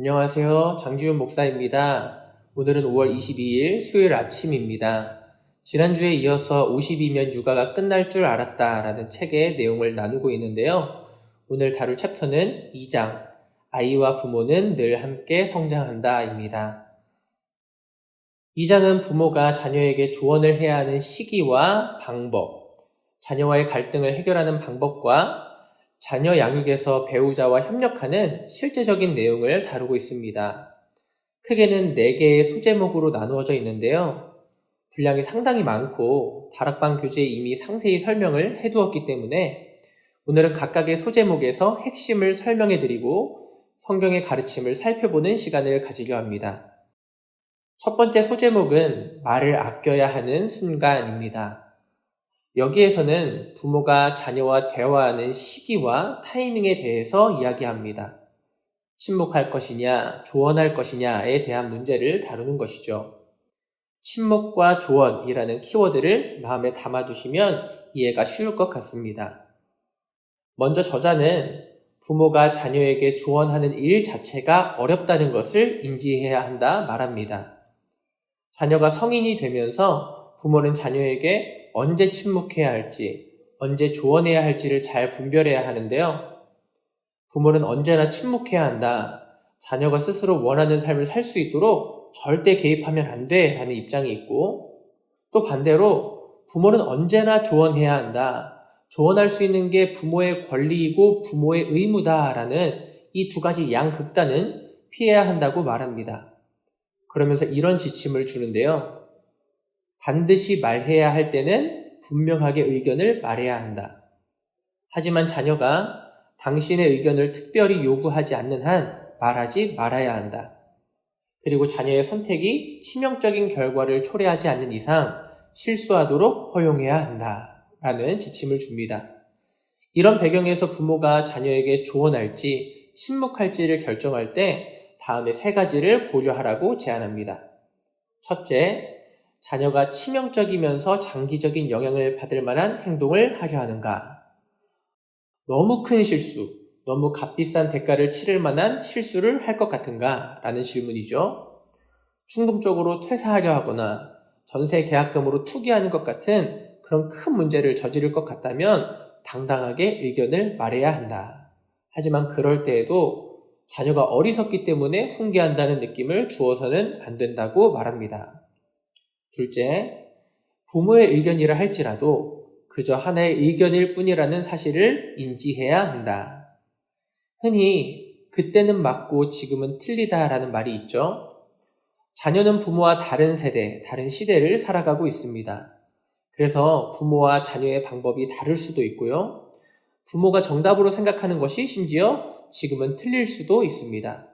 안녕하세요. 장지훈 목사입니다. 오늘은 5월 22일 수요일 아침입니다. 지난주에 이어서 52면 육아가 끝날 줄 알았다라는 책의 내용을 나누고 있는데요. 오늘 다룰 챕터는 2장, 아이와 부모는 늘 함께 성장한다입니다. 2장은 부모가 자녀에게 조언을 해야 하는 시기와 방법, 자녀와의 갈등을 해결하는 방법과 자녀 양육에서 배우자와 협력하는 실제적인 내용을 다루고 있습니다. 크게는 4개의 소제목으로 나누어져 있는데요. 분량이 상당히 많고 다락방 교재에 이미 상세히 설명을 해두었기 때문에 오늘은 각각의 소제목에서 핵심을 설명해드리고 성경의 가르침을 살펴보는 시간을 가지려 합니다. 첫 번째 소제목은 말을 아껴야 하는 순간입니다. 여기에서는 부모가 자녀와 대화하는 시기와 타이밍에 대해서 이야기합니다. 침묵할 것이냐, 조언할 것이냐에 대한 문제를 다루는 것이죠. 침묵과 조언이라는 키워드를 마음에 담아두시면 이해가 쉬울 것 같습니다. 먼저 저자는 부모가 자녀에게 조언하는 일 자체가 어렵다는 것을 인지해야 한다 말합니다. 자녀가 성인이 되면서 부모는 자녀에게 언제 침묵해야 할지, 언제 조언해야 할지를 잘 분별해야 하는데요. 부모는 언제나 침묵해야 한다. 자녀가 스스로 원하는 삶을 살 수 있도록 절대 개입하면 안 돼 라는 입장이 있고, 또 반대로 부모는 언제나 조언해야 한다. 조언할 수 있는 게 부모의 권리이고 부모의 의무다라는 이 두 가지 양극단은 피해야 한다고 말합니다. 그러면서 이런 지침을 주는데요. 반드시 말해야 할 때는 분명하게 의견을 말해야 한다. 하지만 자녀가 당신의 의견을 특별히 요구하지 않는 한 말하지 말아야 한다. 그리고 자녀의 선택이 치명적인 결과를 초래하지 않는 이상 실수하도록 허용해야 한다. 라는 지침을 줍니다. 이런 배경에서 부모가 자녀에게 조언할지 침묵할지를 결정할 때 다음의 3가지를 고려하라고 제안합니다. 첫째, 자녀가 치명적이면서 장기적인 영향을 받을 만한 행동을 하려 하는가? 너무 큰 실수, 너무 값비싼 대가를 치를 만한 실수를 할 것 같은가? 라는 질문이죠. 충동적으로 퇴사하려 하거나 전세 계약금으로 투기하는 것 같은 그런 큰 문제를 저지를 것 같다면 당당하게 의견을 말해야 한다. 하지만 그럴 때에도 자녀가 어리석기 때문에 훈계한다는 느낌을 주어서는 안 된다고 말합니다. 둘째, 부모의 의견이라 할지라도 그저 하나의 의견일 뿐이라는 사실을 인지해야 한다. 흔히 그때는 맞고 지금은 틀리다라는 말이 있죠. 자녀는 부모와 다른 세대, 다른 시대를 살아가고 있습니다. 그래서 부모와 자녀의 방법이 다를 수도 있고요. 부모가 정답으로 생각하는 것이 심지어 지금은 틀릴 수도 있습니다.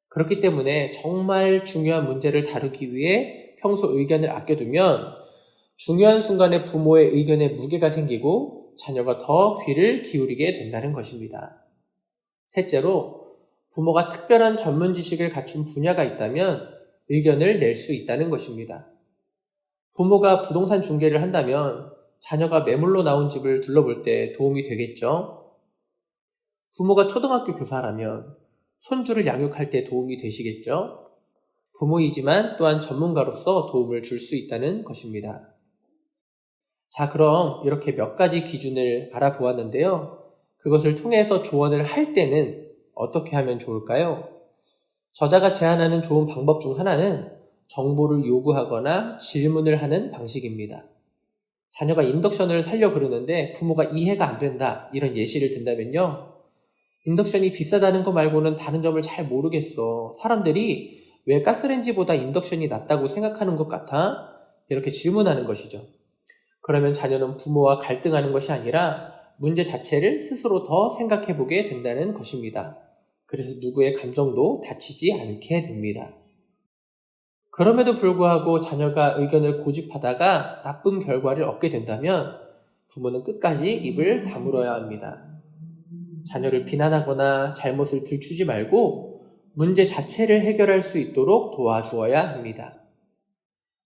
그렇기 때문에 정말 중요한 문제를 다루기 위해 평소 의견을 아껴두면 중요한 순간에 부모의 의견에 무게가 생기고 자녀가 더 귀를 기울이게 된다는 것입니다. 셋째로, 부모가 특별한 전문 지식을 갖춘 분야가 있다면 의견을 낼 수 있다는 것입니다. 부모가 부동산 중개를 한다면 자녀가 매물로 나온 집을 둘러볼 때 도움이 되겠죠. 부모가 초등학교 교사라면 손주를 양육할 때 도움이 되시겠죠. 부모이지만 또한 전문가로서 도움을 줄 수 있다는 것입니다. 자, 그럼 이렇게 몇 가지 기준을 알아보았는데요. 그것을 통해서 조언을 할 때는 어떻게 하면 좋을까요? 저자가 제안하는 좋은 방법 중 하나는 정보를 요구하거나 질문을 하는 방식입니다. 자녀가 인덕션을 사려 그러는데 부모가 이해가 안 된다, 이런 예시를 든다면요. 인덕션이 비싸다는 거 말고는 다른 점을 잘 모르겠어. 사람들이 왜 가스레인지보다 인덕션이 낫다고 생각하는 것 같아? 이렇게 질문하는 것이죠. 그러면 자녀는 부모와 갈등하는 것이 아니라 문제 자체를 스스로 더 생각해보게 된다는 것입니다. 그래서 누구의 감정도 다치지 않게 됩니다. 그럼에도 불구하고 자녀가 의견을 고집하다가 나쁜 결과를 얻게 된다면 부모는 끝까지 입을 다물어야 합니다. 자녀를 비난하거나 잘못을 들추지 말고 문제 자체를 해결할 수 있도록 도와주어야 합니다.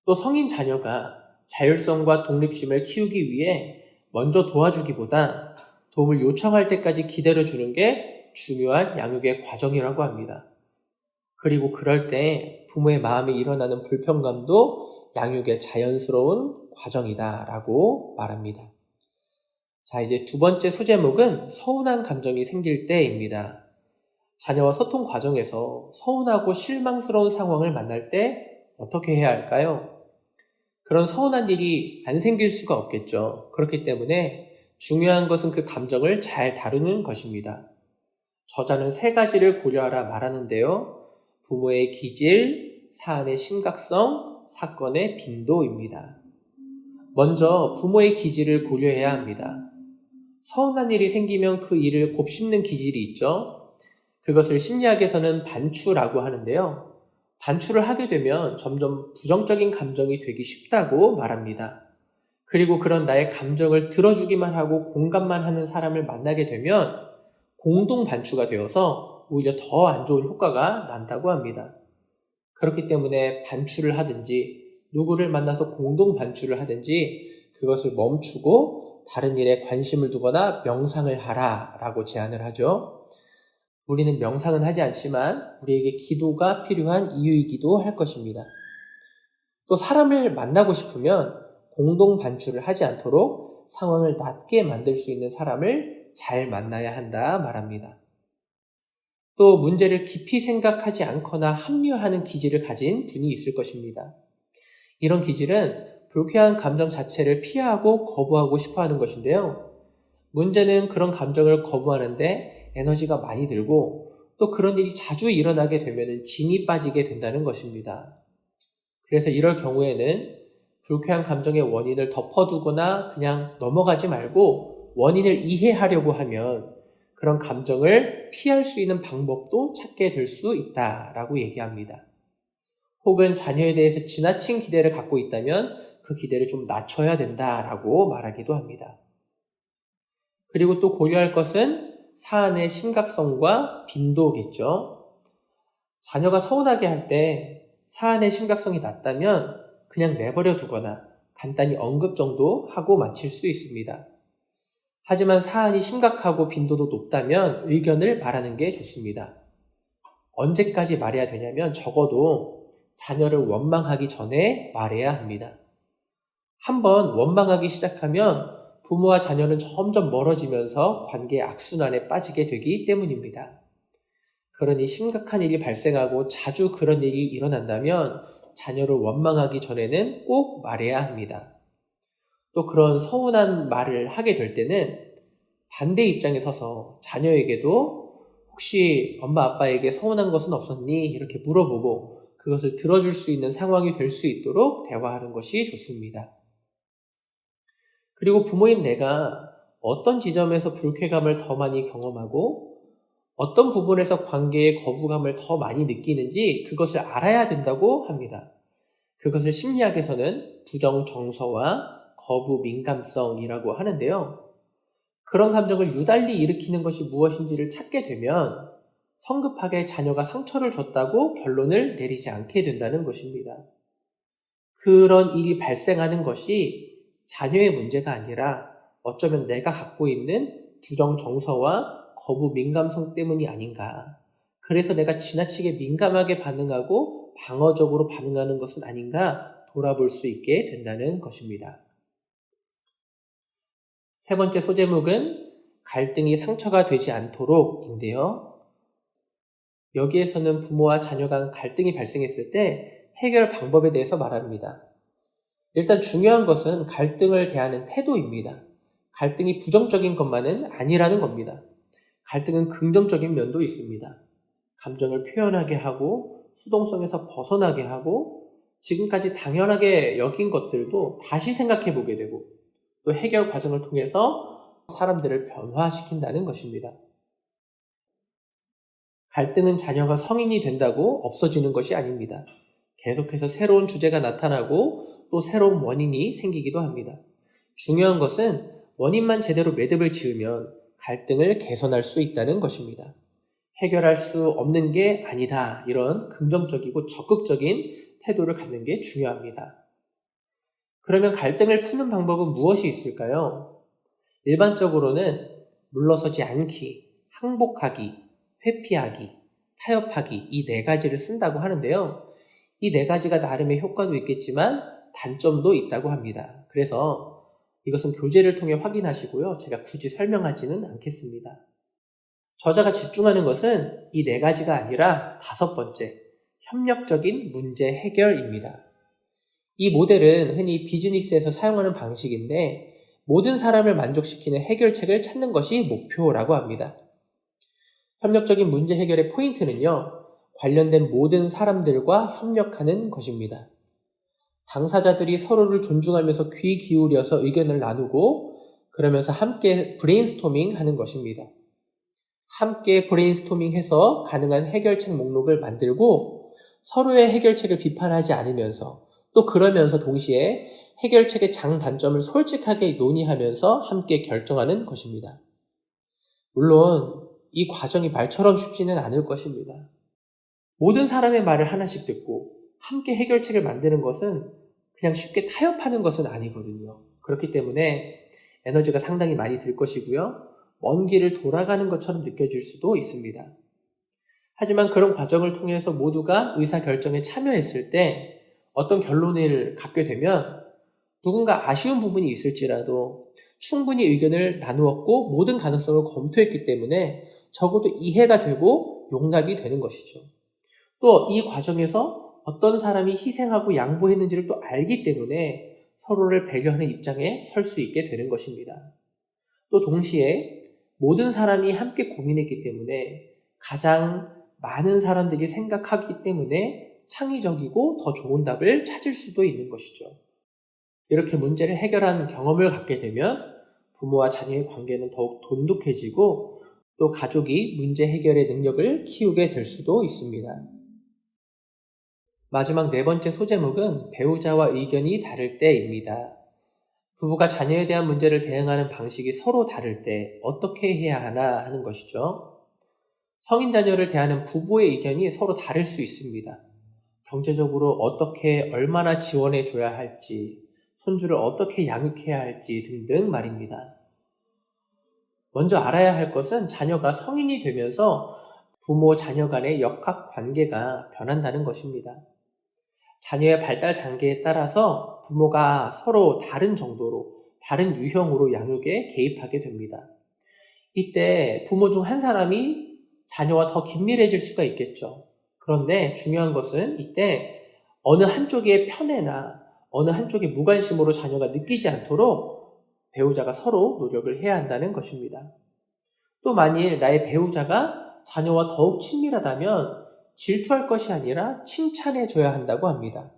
또 성인 자녀가 자율성과 독립심을 키우기 위해 먼저 도와주기보다 도움을 요청할 때까지 기다려주는 게 중요한 양육의 과정이라고 합니다. 그리고 그럴 때 부모의 마음에 일어나는 불편감도 양육의 자연스러운 과정이다라고 말합니다. 자, 이제 두 번째 소제목은 서운한 감정이 생길 때입니다. 자녀와 소통 과정에서 서운하고 실망스러운 상황을 만날 때 어떻게 해야 할까요? 그런 서운한 일이 안 생길 수가 없겠죠. 그렇기 때문에 중요한 것은 그 감정을 잘 다루는 것입니다. 저자는 세 가지를 고려하라 말하는데요. 부모의 기질, 사안의 심각성, 사건의 빈도입니다. 먼저 부모의 기질을 고려해야 합니다. 서운한 일이 생기면 그 일을 곱씹는 기질이 있죠. 그것을 심리학에서는 반추라고 하는데요. 반추를 하게 되면 점점 부정적인 감정이 되기 쉽다고 말합니다. 그리고 그런 나의 감정을 들어주기만 하고 공감만 하는 사람을 만나게 되면 공동 반추가 되어서 오히려 더 안 좋은 효과가 난다고 합니다. 그렇기 때문에 반추를 하든지 누구를 만나서 공동 반추를 하든지 그것을 멈추고 다른 일에 관심을 두거나 명상을 하라라고 제안을 하죠. 우리는 명상은 하지 않지만 우리에게 기도가 필요한 이유이기도 할 것입니다. 또 사람을 만나고 싶으면 공동 반추를 하지 않도록 상황을 낫게 만들 수 있는 사람을 잘 만나야 한다 말합니다. 또 문제를 깊이 생각하지 않거나 합리화하는 기질을 가진 분이 있을 것입니다. 이런 기질은 불쾌한 감정 자체를 피하고 거부하고 싶어 하는 것인데요. 문제는 그런 감정을 거부하는데 에너지가 많이 들고 또 그런 일이 자주 일어나게 되면 진이 빠지게 된다는 것입니다. 그래서 이럴 경우에는 불쾌한 감정의 원인을 덮어두거나 그냥 넘어가지 말고 원인을 이해하려고 하면 그런 감정을 피할 수 있는 방법도 찾게 될 수 있다라고 얘기합니다. 혹은 자녀에 대해서 지나친 기대를 갖고 있다면 그 기대를 좀 낮춰야 된다라고 말하기도 합니다. 그리고 또 고려할 것은 사안의 심각성과 빈도겠죠. 자녀가 서운하게 할 때 사안의 심각성이 낮다면 그냥 내버려 두거나 간단히 언급 정도 하고 마칠 수 있습니다. 하지만 사안이 심각하고 빈도도 높다면 의견을 말하는 게 좋습니다. 언제까지 말해야 되냐면 적어도 자녀를 원망하기 전에 말해야 합니다. 한번 원망하기 시작하면 부모와 자녀는 점점 멀어지면서 관계의 악순환에 빠지게 되기 때문입니다. 그러니 심각한 일이 발생하고 자주 그런 일이 일어난다면 자녀를 원망하기 전에는 꼭 말해야 합니다. 또 그런 서운한 말을 하게 될 때는 반대 입장에 서서 자녀에게도 혹시 엄마 아빠에게 서운한 것은 없었니? 이렇게 물어보고 그것을 들어줄 수 있는 상황이 될 수 있도록 대화하는 것이 좋습니다. 그리고 부모인 내가 어떤 지점에서 불쾌감을 더 많이 경험하고 어떤 부분에서 관계의 거부감을 더 많이 느끼는지 그것을 알아야 된다고 합니다. 그것을 심리학에서는 부정 정서와 거부 민감성이라고 하는데요. 그런 감정을 유달리 일으키는 것이 무엇인지를 찾게 되면 성급하게 자녀가 상처를 줬다고 결론을 내리지 않게 된다는 것입니다. 그런 일이 발생하는 것이 자녀의 문제가 아니라 어쩌면 내가 갖고 있는 부정 정서와 거부 민감성 때문이 아닌가. 그래서 내가 지나치게 민감하게 반응하고 방어적으로 반응하는 것은 아닌가 돌아볼 수 있게 된다는 것입니다. 세 번째 소제목은 갈등이 상처가 되지 않도록인데요. 여기에서는 부모와 자녀 간 갈등이 발생했을 때 해결 방법에 대해서 말합니다. 일단 중요한 것은 갈등을 대하는 태도입니다. 갈등이 부정적인 것만은 아니라는 겁니다. 갈등은 긍정적인 면도 있습니다. 감정을 표현하게 하고 수동성에서 벗어나게 하고 지금까지 당연하게 여긴 것들도 다시 생각해 보게 되고 또 해결 과정을 통해서 사람들을 변화시킨다는 것입니다. 갈등은 자녀가 성인이 된다고 없어지는 것이 아닙니다. 계속해서 새로운 주제가 나타나고 또 새로운 원인이 생기기도 합니다. 중요한 것은 원인만 제대로 매듭을 지으면 갈등을 개선할 수 있다는 것입니다. 해결할 수 없는 게 아니다. 이런 긍정적이고 적극적인 태도를 갖는 게 중요합니다. 그러면 갈등을 푸는 방법은 무엇이 있을까요? 일반적으로는 물러서지 않기, 항복하기, 회피하기, 타협하기 이 네 가지를 쓴다고 하는데요. 이 네 가지가 나름의 효과도 있겠지만 단점도 있다고 합니다. 그래서 이것은 교재를 통해 확인하시고요. 제가 굳이 설명하지는 않겠습니다. 저자가 집중하는 것은 이 네 가지가 아니라 다섯 번째, 협력적인 문제 해결입니다. 이 모델은 흔히 비즈니스에서 사용하는 방식인데 모든 사람을 만족시키는 해결책을 찾는 것이 목표라고 합니다. 협력적인 문제 해결의 포인트는요, 관련된 모든 사람들과 협력하는 것입니다. 당사자들이 서로를 존중하면서 귀 기울여서 의견을 나누고 그러면서 함께 브레인스토밍 하는 것입니다. 함께 브레인스토밍해서 가능한 해결책 목록을 만들고 서로의 해결책을 비판하지 않으면서 또 그러면서 동시에 해결책의 장단점을 솔직하게 논의하면서 함께 결정하는 것입니다. 물론 이 과정이 말처럼 쉽지는 않을 것입니다. 모든 사람의 말을 하나씩 듣고 함께 해결책을 만드는 것은 그냥 쉽게 타협하는 것은 아니거든요. 그렇기 때문에 에너지가 상당히 많이 들 것이고요. 먼 길을 돌아가는 것처럼 느껴질 수도 있습니다. 하지만 그런 과정을 통해서 모두가 의사결정에 참여했을 때 어떤 결론을 갖게 되면 누군가 아쉬운 부분이 있을지라도 충분히 의견을 나누었고 모든 가능성을 검토했기 때문에 적어도 이해가 되고 용납이 되는 것이죠. 또 이 과정에서 어떤 사람이 희생하고 양보했는지를 또 알기 때문에 서로를 배려하는 입장에 설 수 있게 되는 것입니다. 또 동시에 모든 사람이 함께 고민했기 때문에 가장 많은 사람들이 생각하기 때문에 창의적이고 더 좋은 답을 찾을 수도 있는 것이죠. 이렇게 문제를 해결한 경험을 갖게 되면 부모와 자녀의 관계는 더욱 돈독해지고 또 가족이 문제 해결의 능력을 키우게 될 수도 있습니다. 마지막 네 번째 소제목은 배우자와 의견이 다를 때입니다. 부부가 자녀에 대한 문제를 대응하는 방식이 서로 다를 때 어떻게 해야 하나 하는 것이죠. 성인 자녀를 대하는 부부의 의견이 서로 다를 수 있습니다. 경제적으로 어떻게 얼마나 지원해 줘야 할지, 손주를 어떻게 양육해야 할지 등등 말입니다. 먼저 알아야 할 것은 자녀가 성인이 되면서 부모 자녀 간의 역학 관계가 변한다는 것입니다. 자녀의 발달 단계에 따라서 부모가 서로 다른 정도로, 다른 유형으로 양육에 개입하게 됩니다. 이때 부모 중 한 사람이 자녀와 더 긴밀해질 수가 있겠죠. 그런데 중요한 것은 이때 어느 한쪽의 편애나 어느 한쪽의 무관심으로 자녀가 느끼지 않도록 배우자가 서로 노력을 해야 한다는 것입니다. 또 만일 나의 배우자가 자녀와 더욱 친밀하다면 질투할 것이 아니라 칭찬해 줘야 한다고 합니다.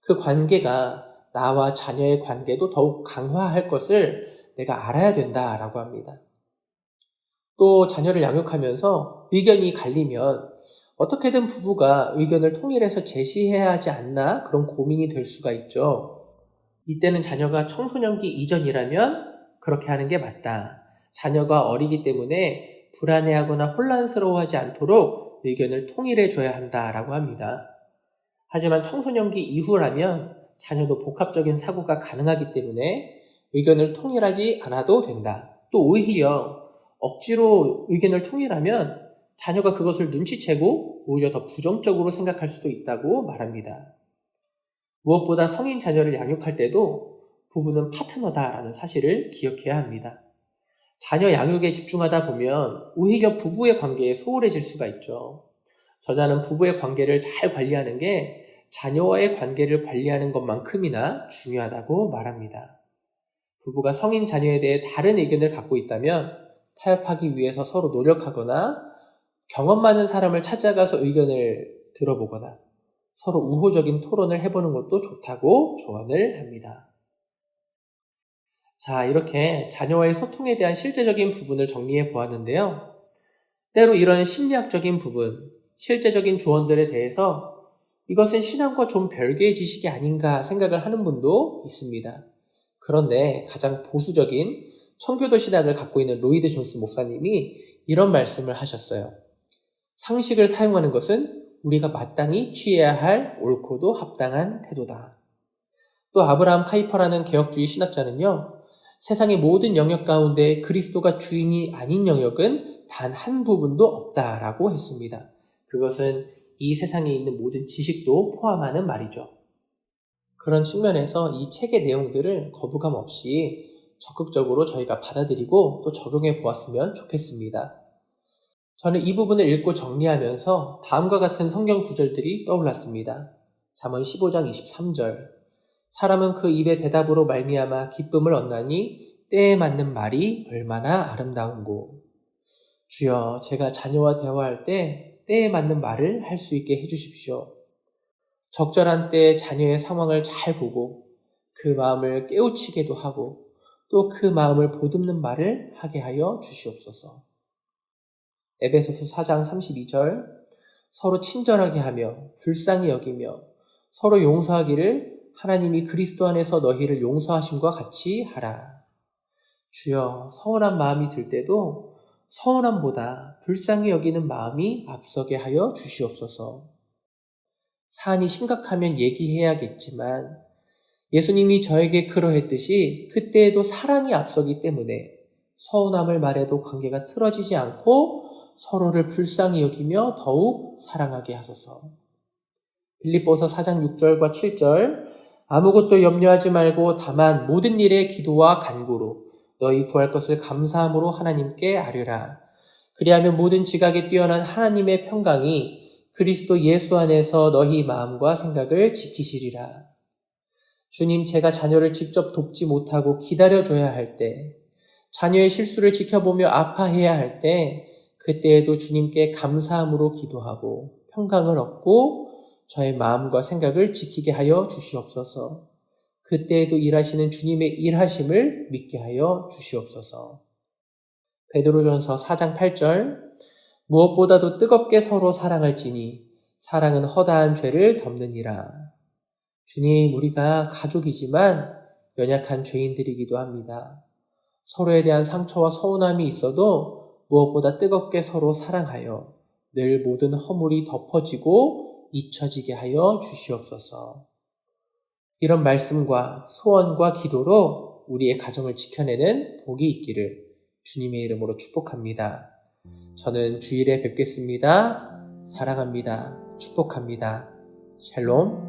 그 관계가 나와 자녀의 관계도 더욱 강화할 것을 내가 알아야 된다라고 합니다. 또 자녀를 양육하면서 의견이 갈리면 어떻게든 부부가 의견을 통일해서 제시해야 하지 않나 그런 고민이 될 수가 있죠. 이때는 자녀가 청소년기 이전이라면 그렇게 하는 게 맞다. 자녀가 어리기 때문에 불안해하거나 혼란스러워하지 않도록 의견을 통일해 줘야 한다라고 합니다. 하지만 청소년기 이후라면 자녀도 복합적인 사고가 가능하기 때문에 의견을 통일하지 않아도 된다. 또 오히려 억지로 의견을 통일하면 자녀가 그것을 눈치채고 오히려 더 부정적으로 생각할 수도 있다고 말합니다. 무엇보다 성인 자녀를 양육할 때도 부부는 파트너다라는 사실을 기억해야 합니다. 자녀 양육에 집중하다 보면 오히려 부부의 관계에 소홀해질 수가 있죠. 저자는 부부의 관계를 잘 관리하는 게 자녀와의 관계를 관리하는 것만큼이나 중요하다고 말합니다. 부부가 성인 자녀에 대해 다른 의견을 갖고 있다면 타협하기 위해서 서로 노력하거나 경험 많은 사람을 찾아가서 의견을 들어보거나 서로 우호적인 토론을 해보는 것도 좋다고 조언을 합니다. 자, 이렇게 자녀와의 소통에 대한 실제적인 부분을 정리해 보았는데요. 때로 이런 심리학적인 부분, 실제적인 조언들에 대해서 이것은 신앙과 좀 별개의 지식이 아닌가 생각을 하는 분도 있습니다. 그런데 가장 보수적인 청교도 신학을 갖고 있는 로이드 존스 목사님이 이런 말씀을 하셨어요. 상식을 사용하는 것은 우리가 마땅히 취해야 할 옳고도 합당한 태도다. 또 아브라함 카이퍼라는 개혁주의 신학자는요. 세상의 모든 영역 가운데 그리스도가 주인이 아닌 영역은 단 한 부분도 없다라고 했습니다. 그것은 이 세상에 있는 모든 지식도 포함하는 말이죠. 그런 측면에서 이 책의 내용들을 거부감 없이 적극적으로 저희가 받아들이고 또 적용해 보았으면 좋겠습니다. 저는 이 부분을 읽고 정리하면서 다음과 같은 성경 구절들이 떠올랐습니다. 잠언 15장 23절. 사람은 그 입의 대답으로 말미암아 기쁨을 얻나니 때에 맞는 말이 얼마나 아름다운고. 주여, 제가 자녀와 대화할 때 때에 맞는 말을 할 수 있게 해주십시오. 적절한 때에 자녀의 상황을 잘 보고 그 마음을 깨우치게도 하고 또 그 마음을 보듬는 말을 하게 하여 주시옵소서. 에베소서 4장 32절. 서로 친절하게 하며 불쌍히 여기며 서로 용서하기를 하나님이 그리스도 안에서 너희를 용서하심과 같이 하라. 주여, 서운한 마음이 들 때도 서운함보다 불쌍히 여기는 마음이 앞서게 하여 주시옵소서. 사안이 심각하면 얘기해야겠지만 예수님이 저에게 그러했듯이 그때에도 사랑이 앞서기 때문에 서운함을 말해도 관계가 틀어지지 않고 서로를 불쌍히 여기며 더욱 사랑하게 하소서. 빌립보서 4장 6절과 7절. 아무것도 염려하지 말고 다만 모든 일에 기도와 간구로 너희 구할 것을 감사함으로 하나님께 아뢰라. 그리하면 모든 지각에 뛰어난 하나님의 평강이 그리스도 예수 안에서 너희 마음과 생각을 지키시리라. 주님, 제가 자녀를 직접 돕지 못하고 기다려줘야 할 때, 자녀의 실수를 지켜보며 아파해야 할 때, 그때에도 주님께 감사함으로 기도하고 평강을 얻고 저의 마음과 생각을 지키게 하여 주시옵소서. 그때에도 일하시는 주님의 일하심을 믿게 하여 주시옵소서. 베드로전서 4장 8절. 무엇보다도 뜨겁게 서로 사랑할지니 사랑은 허다한 죄를 덮느니라. 주님, 우리가 가족이지만 연약한 죄인들이기도 합니다. 서로에 대한 상처와 서운함이 있어도 무엇보다 뜨겁게 서로 사랑하여 늘 모든 허물이 덮어지고 잊혀지게 하여 주시옵소서. 이런 말씀과 소원과 기도로 우리의 가정을 지켜내는 복이 있기를 주님의 이름으로 축복합니다. 저는 주일에 뵙겠습니다. 사랑합니다. 축복합니다. 샬롬.